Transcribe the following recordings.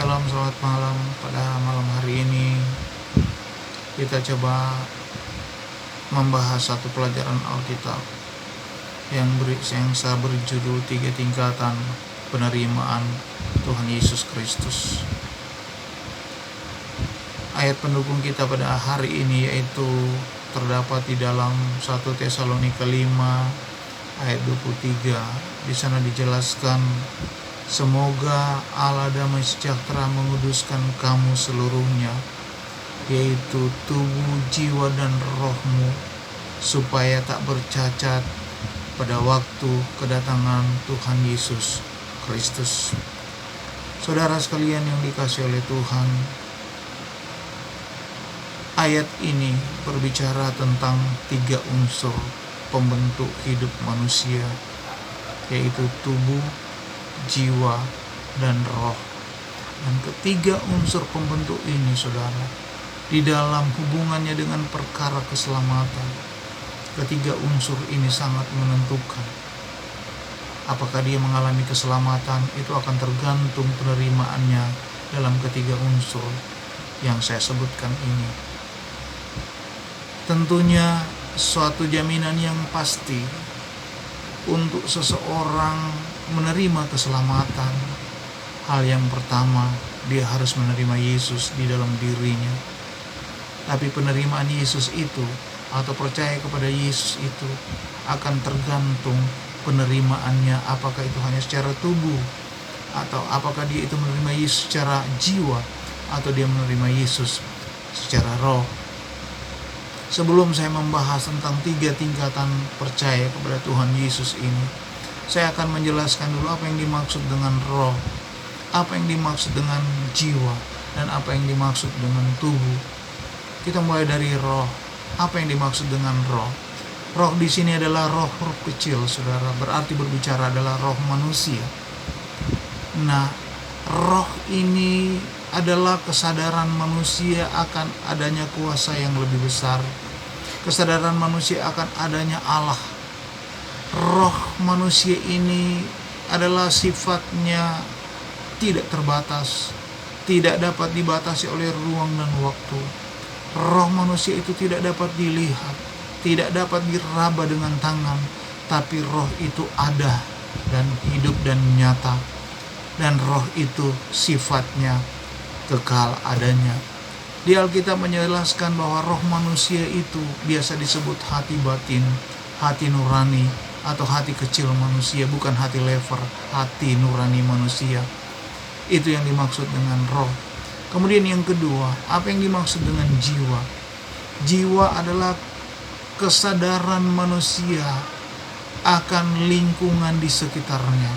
Shalom, selamat malam. Pada malam hari ini kita coba membahas satu pelajaran Alkitab yang berjudul 3 tingkatan penerimaan Tuhan Yesus Kristus. Ayat pendukung kita pada hari ini yaitu terdapat di dalam 1 Tesalonika 5 ayat 23. Di sana dijelaskan, semoga Allah damai sejahtera menguduskan kamu seluruhnya, yaitu tubuh, jiwa, dan rohmu, supaya tak bercacat pada waktu kedatangan Tuhan Yesus Kristus. Saudara sekalian yang dikasihi oleh Tuhan, ayat ini berbicara tentang 3 unsur pembentuk hidup manusia, yaitu tubuh, jiwa, dan roh. Dan ketiga unsur pembentuk ini, saudara, di dalam hubungannya dengan perkara keselamatan, ketiga unsur ini sangat menentukan. Apakah dia mengalami keselamatan, itu akan tergantung penerimaannya dalam ketiga unsur yang saya sebutkan ini. Tentunya suatu jaminan yang pasti untuk seseorang menerima keselamatan, hal yang pertama, dia harus menerima Yesus di dalam dirinya. Tapi penerimaan Yesus itu atau percaya kepada Yesus itu akan tergantung penerimaannya, apakah itu hanya secara tubuh, atau apakah dia itu menerima Yesus secara jiwa, atau dia menerima Yesus secara roh. Sebelum saya membahas tentang 3 tingkatan percaya kepada Tuhan Yesus ini, saya akan menjelaskan dulu apa yang dimaksud dengan roh, apa yang dimaksud dengan jiwa, dan apa yang dimaksud dengan tubuh. Kita mulai dari roh. Apa yang dimaksud dengan roh? Roh di sini adalah roh kecil, saudara. Berarti berbicara adalah roh manusia. Nah, roh ini adalah kesadaran manusia akan adanya kuasa yang lebih besar. Kesadaran manusia akan adanya Allah. Roh manusia ini adalah sifatnya tidak terbatas, tidak dapat dibatasi oleh ruang dan waktu. Roh manusia itu tidak dapat dilihat, tidak dapat diraba dengan tangan, tapi roh itu ada dan hidup dan nyata. Dan roh itu sifatnya kekal adanya. Di Alkitab menjelaskan bahwa roh manusia itu biasa disebut hati batin, hati nurani, atau hati kecil manusia, bukan hati lever, hati nurani manusia. Itu yang dimaksud dengan roh. Kemudian yang kedua, apa yang dimaksud dengan jiwa? Jiwa adalah kesadaran manusia akan lingkungan di sekitarnya.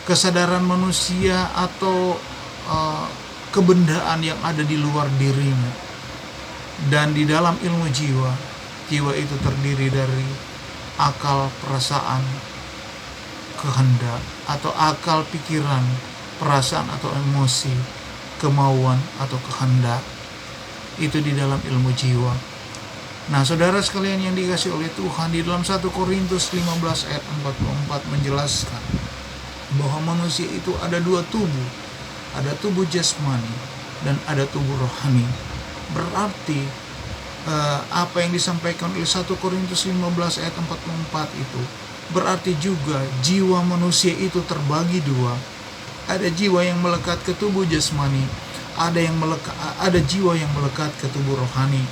Kesadaran manusia atau kebendaan yang ada di luar dirinya. Dan di dalam ilmu jiwa itu terdiri dari akal, perasaan, kehendak, atau akal, pikiran, perasaan atau emosi, kemauan atau kehendak. Itu di dalam ilmu jiwa. Nah, saudara sekalian yang dikasihi oleh Tuhan, di dalam 1 Korintus 15 ayat 44 menjelaskan bahwa manusia itu ada 2 tubuh. Ada tubuh jasmani dan ada tubuh rohani. Berarti apa yang disampaikan oleh 1 Korintus 15 ayat 44 itu berarti juga jiwa manusia itu terbagi 2. Ada jiwa yang melekat ke tubuh jasmani, ada jiwa yang melekat ke tubuh rohani.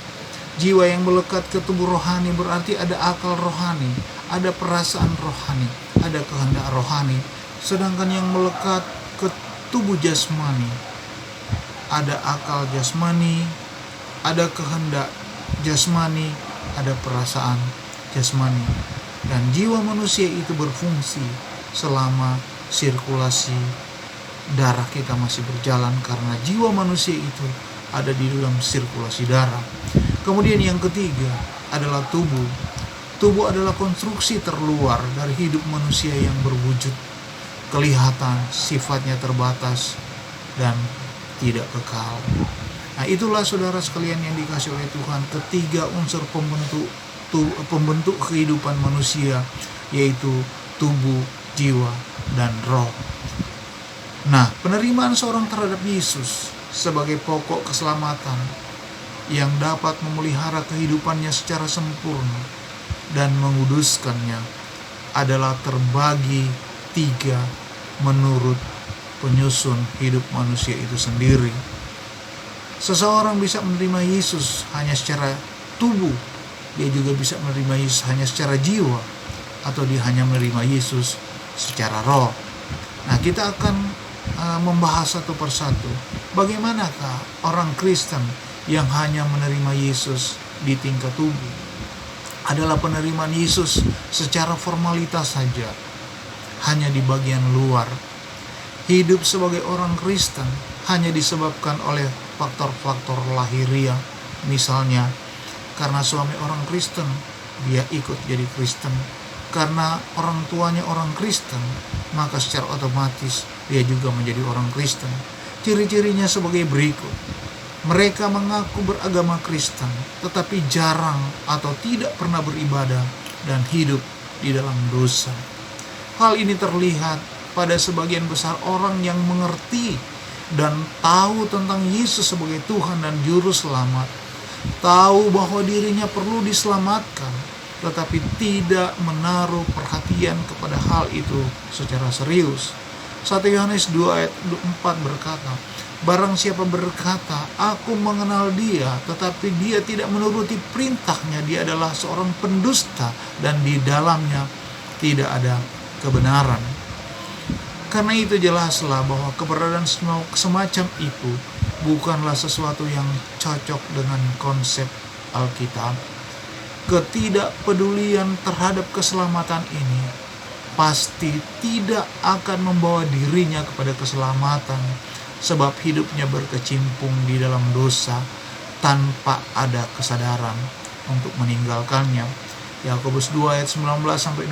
Jiwa yang melekat ke tubuh rohani berarti ada akal rohani, ada perasaan rohani, ada kehendak rohani. Sedangkan yang melekat ke tubuh jasmani, ada akal jasmani, ada kehendak jasmani, ada perasaan jasmani. Dan jiwa manusia itu berfungsi selama sirkulasi darah kita masih berjalan, karena jiwa manusia itu ada di dalam sirkulasi darah. Kemudian yang ketiga adalah tubuh. Tubuh adalah konstruksi terluar dari hidup manusia yang berwujud, kelihatan, sifatnya terbatas, dan tidak kekal. Nah, itulah saudara sekalian yang dikasihi oleh Tuhan, ketiga unsur pembentuk kehidupan manusia, yaitu tubuh, jiwa, dan roh. Nah, penerimaan seorang terhadap Yesus sebagai pokok keselamatan yang dapat memelihara kehidupannya secara sempurna dan menguduskannya adalah terbagi tiga menurut penyusun hidup manusia itu sendiri. Seseorang bisa menerima Yesus hanya secara tubuh, dia juga bisa menerima Yesus hanya secara jiwa, atau dia hanya menerima Yesus secara roh. Nah, kita akan membahas satu persatu. Bagaimanakah orang Kristen yang hanya menerima Yesus di tingkat tubuh? Adalah penerimaan Yesus secara formalitas saja, hanya di bagian luar. Hidup sebagai orang Kristen hanya disebabkan oleh faktor-faktor lahiriah. Misalnya, karena suami orang Kristen, dia ikut jadi Kristen. Karena orang tuanya orang Kristen, maka secara otomatis dia juga menjadi orang Kristen. Ciri-cirinya sebagai berikut. Mereka mengaku beragama Kristen, tetapi jarang atau tidak pernah beribadah dan hidup di dalam dosa. Hal ini terlihat pada sebagian besar orang yang mengerti dan tahu tentang Yesus sebagai Tuhan dan Juru Selamat, tahu bahwa dirinya perlu diselamatkan, tetapi tidak menaruh perhatian kepada hal itu secara serius. 1 Yohanes 2 ayat 4 berkata, barang siapa berkata, aku mengenal dia, tetapi dia tidak menuruti perintahnya, dia adalah seorang pendusta dan di dalamnya tidak ada kebenaran. Karena itu jelaslah bahwa keberadaan semacam itu bukanlah sesuatu yang cocok dengan konsep Alkitab. Ketidakpedulian terhadap keselamatan ini pasti tidak akan membawa dirinya kepada keselamatan, sebab hidupnya berkecimpung di dalam dosa tanpa ada kesadaran untuk meninggalkannya. Yakobus 2 ayat 19-20,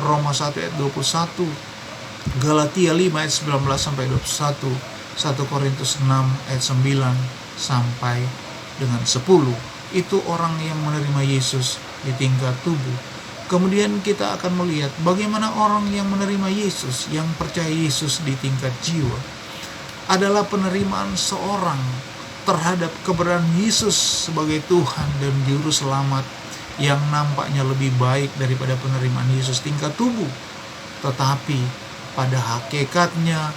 Roma 1 ayat 21, Galatia 5 ayat 19-21, 1 Korintus 6 ayat 9 sampai dengan 10. Itu orang yang menerima Yesus di tingkat tubuh. Kemudian kita akan melihat bagaimana orang yang menerima Yesus, yang percaya Yesus di tingkat jiwa, adalah penerimaan seorang terhadap keberadaan Yesus sebagai Tuhan dan Juru Selamat yang nampaknya lebih baik daripada penerimaan Yesus tingkat tubuh. Tetapi pada hakikatnya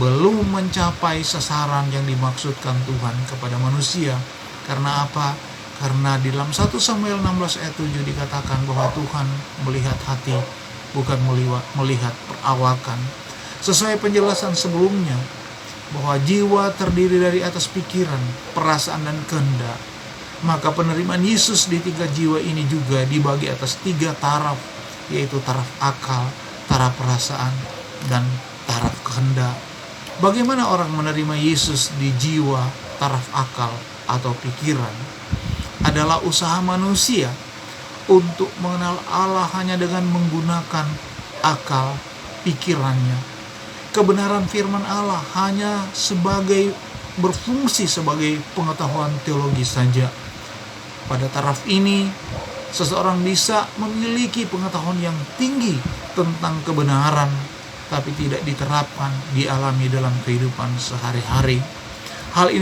belum mencapai sasaran yang dimaksudkan Tuhan kepada manusia. Karena apa? Karena di dalam 1 Samuel 16 ayat 7 dikatakan bahwa Tuhan melihat hati, bukan melihat perawakan. Sesuai penjelasan sebelumnya, bahwa jiwa terdiri dari atas pikiran, perasaan, dan kehendak. Maka penerimaan Yesus di tingkat jiwa ini juga dibagi atas 3 taraf, yaitu taraf akal, taraf perasaan, dan taraf kehendak. Bagaimana orang menerima Yesus di jiwa, taraf akal, atau pikiran? Adalah usaha manusia untuk mengenal Allah hanya dengan menggunakan akal pikirannya. Kebenaran firman Allah hanya berfungsi sebagai pengetahuan teologis saja. Pada taraf ini, seseorang bisa memiliki pengetahuan yang tinggi tentang kebenaran, tapi tidak diterapkan, dialami dalam kehidupan sehari-hari. Hal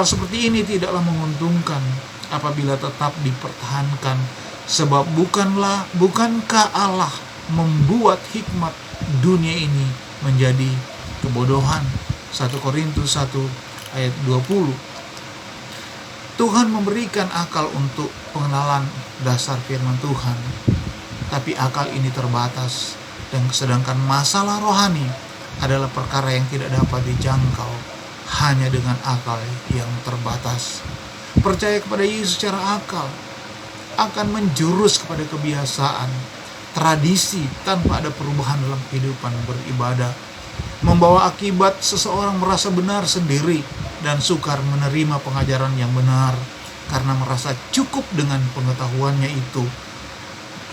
seperti ini tidaklah menguntungkan apabila tetap dipertahankan, sebab bukankah Allah membuat hikmat dunia ini menjadi kebodohan? 1 Korintus 1 ayat 20. Tuhan memberikan akal untuk pengenalan dasar firman Tuhan, tapi akal ini terbatas, dan sedangkan masalah rohani adalah perkara yang tidak dapat dijangkau hanya dengan akal yang terbatas. Percaya kepada Yesus secara akal akan menjurus kepada kebiasaan, tradisi tanpa ada perubahan dalam kehidupan beribadah, membawa akibat seseorang merasa benar sendiri dan sukar menerima pengajaran yang benar karena merasa cukup dengan pengetahuannya itu.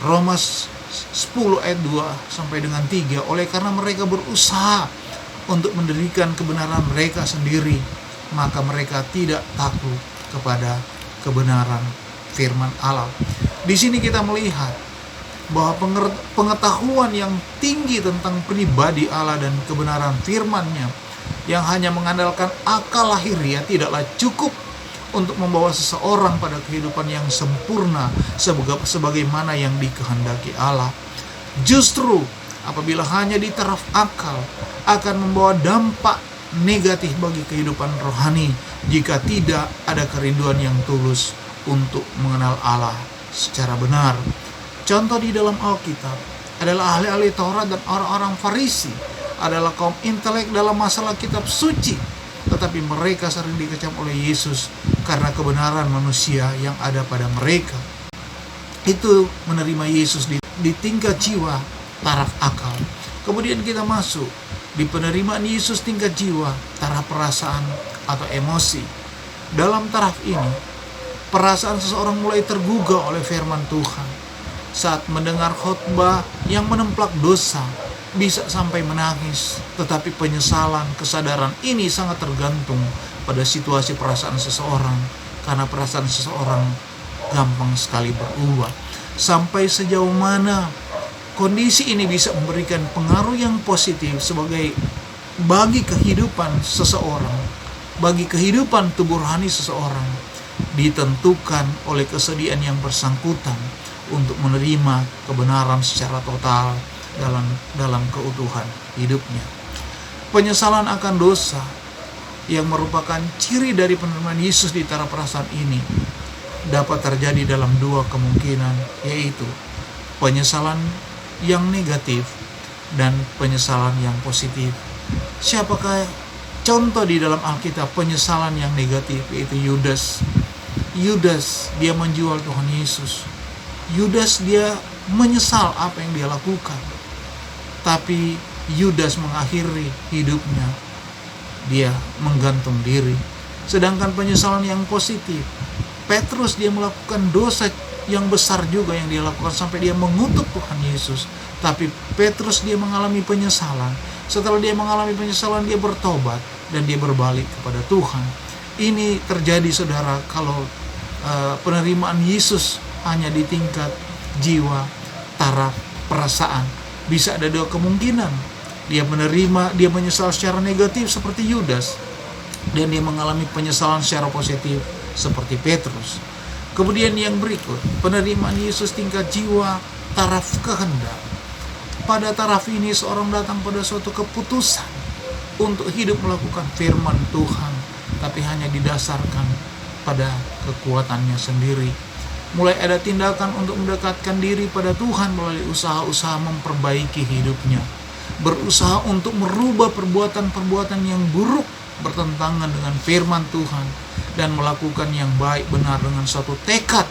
Roma 10 ayat 2 sampai dengan 3, oleh karena mereka berusaha untuk mendirikan kebenaran mereka sendiri, maka mereka tidak takut kepada kebenaran firman Allah. Di sini kita melihat bahwa pengetahuan yang tinggi tentang pribadi Allah dan kebenaran firman-Nya yang hanya mengandalkan akal lahiriah tidaklah cukup untuk membawa seseorang pada kehidupan yang sempurna sebagaimana yang dikehendaki Allah. Justru apabila hanya di taraf akal akan membawa dampak negatif bagi kehidupan rohani jika tidak ada kerinduan yang tulus untuk mengenal Allah secara benar. Contoh di dalam Alkitab adalah ahli-ahli Taurat dan orang-orang Farisi adalah kaum intelek dalam masalah kitab suci, tetapi mereka sering dikecam oleh Yesus karena kebenaran manusia yang ada pada mereka. Itu menerima Yesus di tingkat jiwa, taraf akal. Kemudian kita masuk di penerimaan Yesus tingkat jiwa, taraf perasaan atau emosi. Dalam taraf ini, perasaan seseorang mulai tergugah oleh firman Tuhan. Saat mendengar khotbah yang menemplak dosa, bisa sampai menangis. Tetapi penyesalan, kesadaran ini sangat tergantung pada situasi perasaan seseorang, karena perasaan seseorang gampang sekali berubah. Sampai sejauh mana kondisi ini bisa memberikan pengaruh yang positif bagi kehidupan seseorang, bagi kehidupan tubuh rohani seseorang, ditentukan oleh kesediaan yang bersangkutan untuk menerima kebenaran secara total dalam keutuhan hidupnya. Penyesalan akan dosa yang merupakan ciri dari penerimaan Yesus di taraf perasaan ini dapat terjadi dalam dua kemungkinan, yaitu penyesalan yang negatif dan penyesalan yang positif. Siapakah contoh di dalam Alkitab penyesalan yang negatif? Yaitu Yudas. Yudas, dia menjual Tuhan Yesus. Yudas, dia menyesal apa yang dia lakukan. Tapi Yudas mengakhiri hidupnya, dia menggantung diri. Sedangkan penyesalan yang positif, Petrus, dia melakukan dosa yang besar juga yang dia lakukan sampai dia mengutuk Tuhan Yesus. Tapi Petrus, dia mengalami penyesalan. Setelah dia mengalami penyesalan, dia bertobat dan dia berbalik kepada Tuhan. Ini terjadi, saudara, kalau penerimaan Yesus hanya di tingkat jiwa, taraf perasaan. Bisa ada dua kemungkinan. Dia menyesal secara negatif seperti Yudas, dan dia mengalami penyesalan secara positif seperti Petrus. Kemudian yang berikut, penerimaan Yesus tingkat jiwa, taraf kehendak. Pada taraf ini seorang datang pada suatu keputusan untuk hidup melakukan firman Tuhan, tapi hanya didasarkan pada kekuatannya sendiri. Mulai ada tindakan untuk mendekatkan diri pada Tuhan melalui usaha-usaha memperbaiki hidupnya. Berusaha untuk merubah perbuatan-perbuatan yang buruk bertentangan dengan firman Tuhan dan melakukan yang baik benar dengan suatu tekad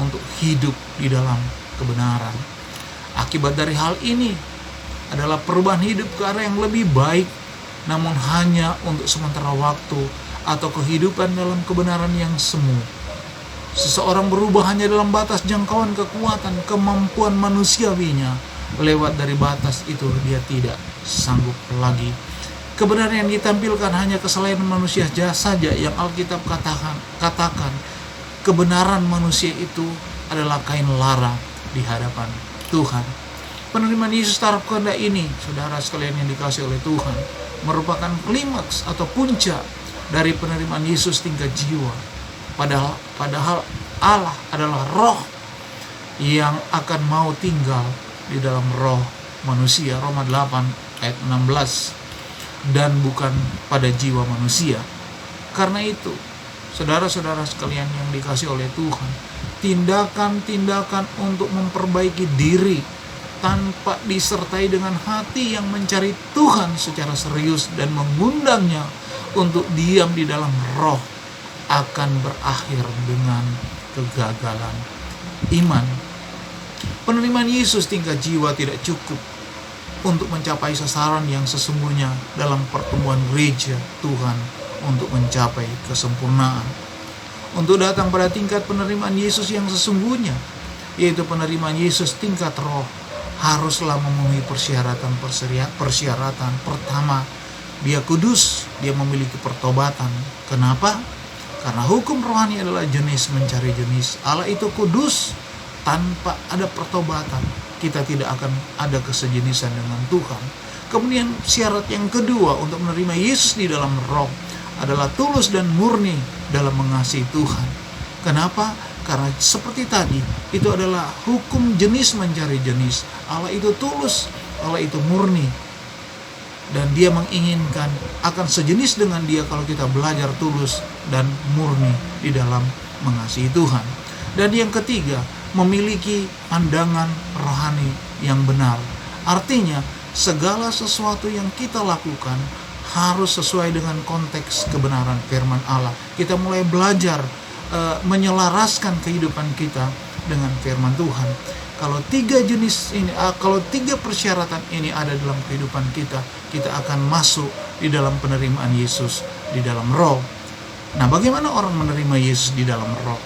untuk hidup di dalam kebenaran. Akibat dari hal ini adalah perubahan hidup ke arah yang lebih baik, namun hanya untuk sementara waktu atau kehidupan dalam kebenaran yang semu. Seseorang berubah hanya dalam batas jangkauan kekuatan, kemampuan manusiawinya. Lewat dari batas itu dia tidak sanggup lagi. Kebenaran yang ditampilkan hanya kesalahan manusia saja yang Alkitab katakan. Kebenaran manusia itu adalah kain lara di hadapan Tuhan. Penerimaan Yesus taraf kehendak ini, saudara sekalian yang dikasihi oleh Tuhan, merupakan klimaks atau puncak dari penerimaan Yesus tingkat jiwa. Padahal Allah adalah roh yang akan mau tinggal di dalam roh manusia, Roma 8 ayat 16, dan bukan pada jiwa manusia. Karena itu, saudara-saudara sekalian yang dikasihi oleh Tuhan, tindakan-tindakan untuk memperbaiki diri tanpa disertai dengan hati yang mencari Tuhan secara serius dan mengundangnya untuk diam di dalam roh akan berakhir dengan kegagalan iman. Penerimaan Yesus tingkat jiwa tidak cukup untuk mencapai sasaran yang sesungguhnya dalam pertumbuhan gereja Tuhan untuk mencapai kesempurnaan. Untuk datang pada tingkat penerimaan Yesus yang sesungguhnya, yaitu penerimaan Yesus tingkat roh, haruslah memenuhi persyaratan. Pertama, dia kudus, dia memiliki pertobatan. Kenapa? Karena hukum rohani adalah jenis mencari jenis. Allah itu kudus, tanpa ada pertobatan, kita tidak akan ada kesejenisan dengan Tuhan. Kemudian syarat yang kedua untuk menerima Yesus di dalam roh adalah tulus dan murni dalam mengasihi Tuhan. Kenapa? Karena seperti tadi, itu adalah hukum jenis mencari jenis. Allah itu tulus, Allah itu murni, dan Dia menginginkan akan sejenis dengan Dia kalau kita belajar tulus dan murni di dalam mengasihi Tuhan. Dan yang ketiga, memiliki pandangan rohani yang benar. Artinya, segala sesuatu yang kita lakukan harus sesuai dengan konteks kebenaran firman Allah. Kita mulai belajar menyelaraskan kehidupan kita dengan firman Tuhan. Kalau kalau tiga persyaratan ini ada dalam kehidupan kita, kita akan masuk di dalam penerimaan Yesus di dalam roh. Nah, bagaimana orang menerima Yesus di dalam roh?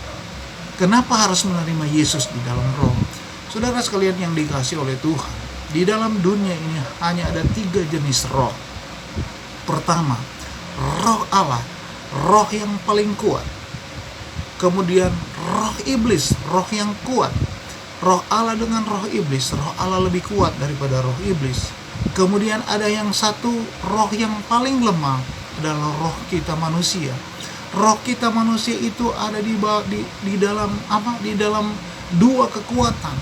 Kenapa harus menerima Yesus di dalam roh? Saudara sekalian yang dikasihi oleh Tuhan, di dalam dunia ini hanya ada 3 jenis roh. Pertama, roh Allah, roh yang paling kuat. Kemudian roh iblis, roh yang kuat. Roh Allah dengan roh iblis, roh Allah lebih kuat daripada roh iblis. Kemudian ada yang satu, roh yang paling lemah adalah roh kita manusia. Roh kita manusia itu ada di dalam Di dalam 2 kekuatan.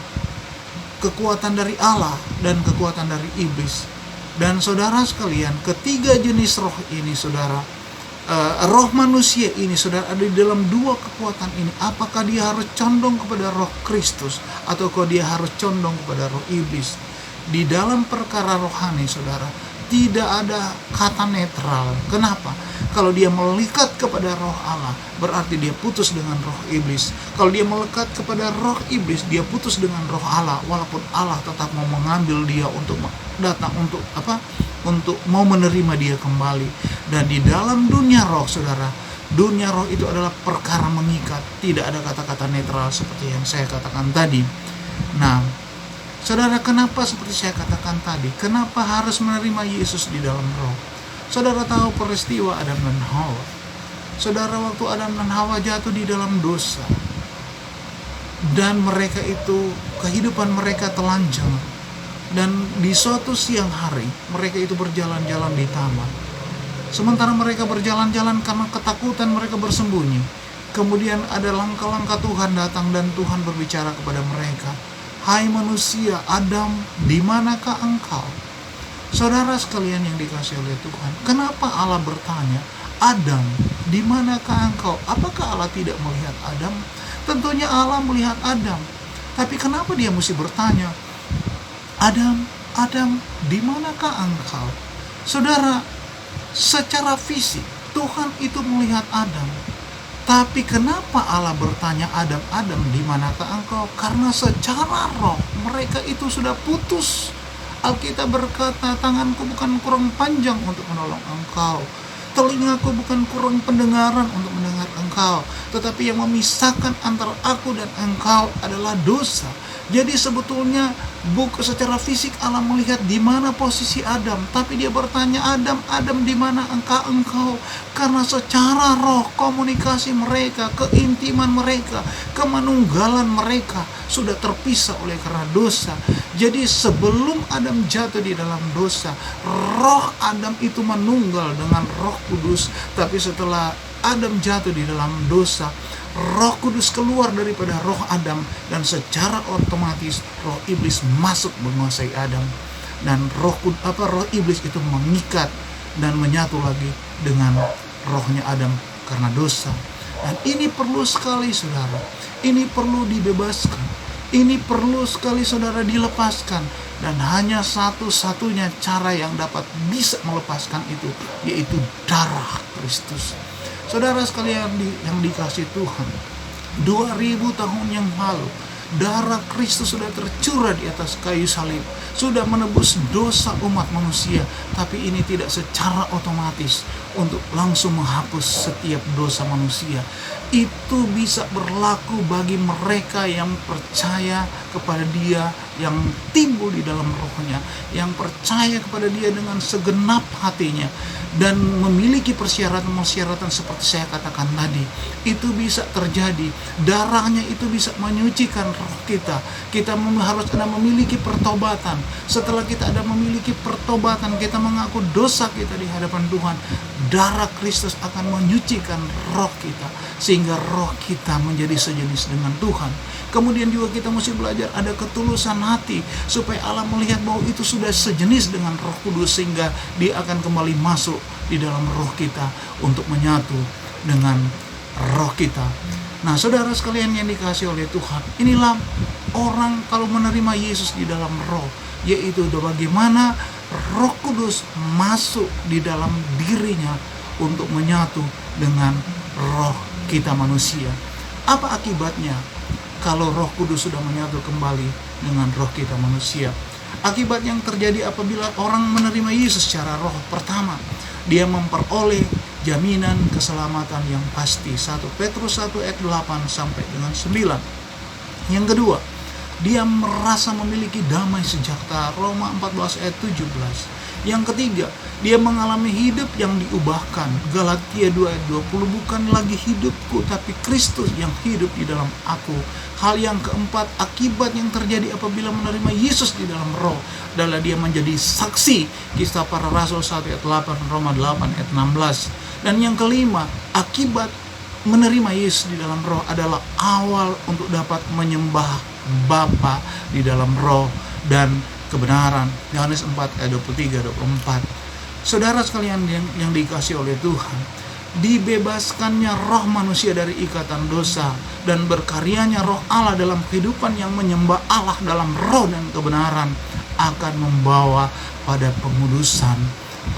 Kekuatan dari Allah dan kekuatan dari iblis. Dan saudara sekalian, ketiga jenis roh ini, saudara, roh manusia ini, saudara, ada di dalam 2 kekuatan ini. Apakah dia harus condong kepada roh Kristus, ataukah dia harus condong kepada roh iblis? Di dalam perkara rohani, saudara, tidak ada kata netral. Kenapa? Kalau dia melekat kepada roh Allah, berarti dia putus dengan roh iblis. Kalau dia melekat kepada roh iblis, dia putus dengan roh Allah, walaupun Allah tetap mau mengambil dia untuk datang untuk mau menerima dia kembali. Dan di dalam dunia roh, saudara, dunia roh itu adalah perkara mengikat, tidak ada kata-kata netral seperti yang saya katakan tadi. Nah, saudara, kenapa seperti saya katakan tadi, kenapa harus menerima Yesus di dalam roh? Saudara tahu peristiwa Adam dan Hawa. Saudara, waktu Adam dan Hawa jatuh di dalam dosa, dan mereka itu, kehidupan mereka telanjang, dan di suatu siang hari mereka itu berjalan-jalan di taman. Sementara mereka berjalan-jalan karena ketakutan, mereka bersembunyi. Kemudian ada langkah-langkah Tuhan datang, dan Tuhan berbicara kepada mereka, "Hai manusia, Adam, di manakah engkau?" Saudara sekalian yang dikasihi oleh Tuhan, kenapa Allah bertanya, "Adam, di manakah engkau?" Apakah Allah tidak melihat Adam? Tentunya Allah melihat Adam. Tapi kenapa dia mesti bertanya, "Adam, Adam, di manakah engkau?" Saudara, secara fisik Tuhan itu melihat Adam. Tapi kenapa Allah bertanya, "Adam, Adam, di manakah engkau?" Karena secara roh mereka itu sudah putus. Alkitab berkata, "Tanganku bukan kurang panjang untuk menolong engkau, telingaku bukan kurang pendengaran untuk mendengar engkau, tetapi yang memisahkan antara aku dan engkau adalah dosa." Jadi sebetulnya bukan secara fisik Allah melihat di mana posisi Adam, tapi dia bertanya, "Adam, Adam, di mana engkau?" Karena secara roh komunikasi mereka, keintiman mereka, kemanunggalan mereka sudah terpisah oleh karena dosa. Jadi sebelum Adam jatuh di dalam dosa, roh Adam itu manunggal dengan Roh Kudus. Tapi setelah Adam jatuh di dalam dosa, Roh Kudus keluar daripada roh Adam, dan secara otomatis roh iblis masuk menguasai Adam, dan roh iblis itu mengikat dan menyatu lagi dengan rohnya Adam karena dosa. Dan ini perlu sekali, saudara, ini perlu dibebaskan, ini perlu sekali, saudara, dilepaskan. Dan hanya satu-satunya cara yang dapat bisa melepaskan itu, yaitu darah Kristus. Saudara sekalian yang dikasihi Tuhan, 2000 tahun yang lalu darah Kristus sudah tercurah di atas kayu salib, sudah menebus dosa umat manusia. Tapi ini tidak secara otomatis untuk langsung menghapus setiap dosa manusia. itu bisa berlaku bagi mereka yang percaya kepada Dia, yang timbul di dalam rohnya, yang percaya kepada Dia dengan segenap hatinya, dan memiliki persyaratan-persyaratan seperti saya katakan tadi. Itu bisa terjadi. Darahnya itu bisa menyucikan roh kita. Kita harus ada memiliki pertobatan. Setelah kita ada memiliki pertobatan, kita mengaku dosa kita di hadapan Tuhan, darah Kristus akan menyucikan roh kita, sehingga roh kita menjadi sejenis dengan Tuhan. Kemudian juga kita mesti belajar ada ketulusan hati, supaya Allah melihat bahwa itu sudah sejenis dengan Roh Kudus, sehingga Dia akan kembali masuk di dalam roh kita untuk menyatu dengan roh kita. Nah, saudara sekalian yang dikasihi oleh Tuhan, inilah orang kalau menerima Yesus di dalam roh, yaitu bagaimana Roh Kudus masuk di dalam dirinya untuk menyatu dengan roh kita manusia. Apa akibatnya kalau Roh Kudus sudah menyatu kembali dengan roh kita manusia? Akibat yang terjadi apabila orang menerima Yesus secara roh, pertama, dia memperoleh jaminan keselamatan yang pasti. 1 Petrus 1 ayat 8 sampai dengan 9. Yang kedua, dia merasa memiliki damai sejahtera. Roma 14 ayat 17. Yang ketiga, dia mengalami hidup yang diubahkan. Galatia 2 ayat 20, bukan lagi hidupku, tapi Kristus yang hidup di dalam aku. Hal yang keempat, akibat yang terjadi apabila menerima Yesus di dalam roh, adalah dia menjadi saksi. Kisah Para Rasul 1 ayat 8, Roma 8 ayat 16. Dan yang kelima, akibat menerima Yesus di dalam roh adalah awal untuk dapat menyembah Bapa di dalam roh dan kebenaran. Yohanes 4 ayat 23-24. Saudara sekalian yang dikasihi oleh Tuhan, dibebaskannya roh manusia dari ikatan dosa dan berkaryanya roh Allah dalam kehidupan yang menyembah Allah dalam roh dan kebenaran akan membawa pada pengudusan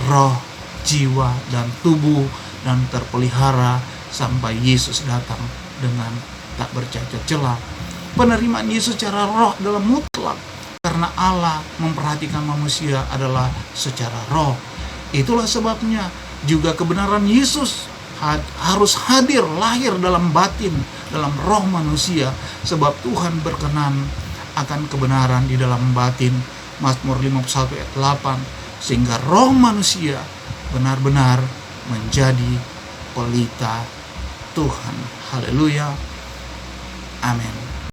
roh, jiwa, dan tubuh, dan terpelihara sampai Yesus datang dengan tak bercacat celah. Penerimaan Yesus secara roh adalah mutlak, karena Allah memperhatikan manusia adalah secara roh. Itulah sebabnya juga kebenaran Yesus harus hadir, lahir dalam batin, dalam roh manusia, sebab Tuhan berkenan akan kebenaran di dalam batin. Mazmur 51 ayat 8, sehingga roh manusia benar-benar menjadi pelita Tuhan. Haleluya. Amin.